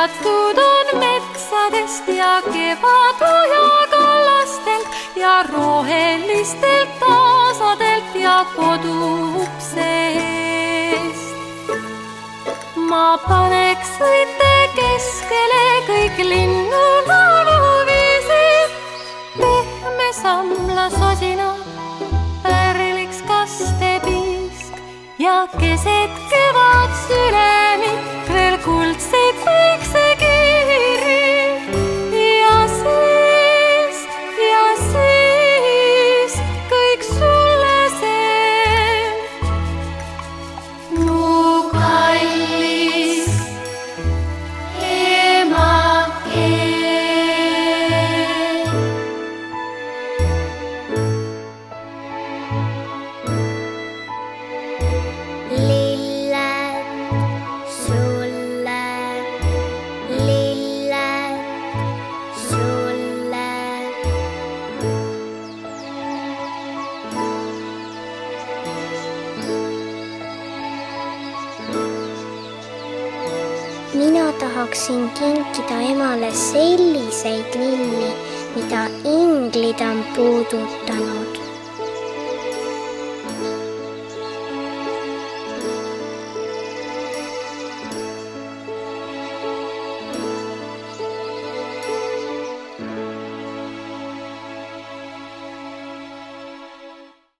hõigatud on metsadest ja kevadõja kallastelt ja rohelistelt taasadelt ja koduukse eest. Ma paneks õite keskele kõik linnu lauluviisid, pehme samla sosina pärliks kastepiisk ja keset kevad sülemit veel kuldseid päiksekiiri ja siis kõik sulle see mu kallis emakeel. Lilled sulle, lilled sulle. Mina tahaksin kinkida emale selliseid lilli, mida inglid on puudutanud.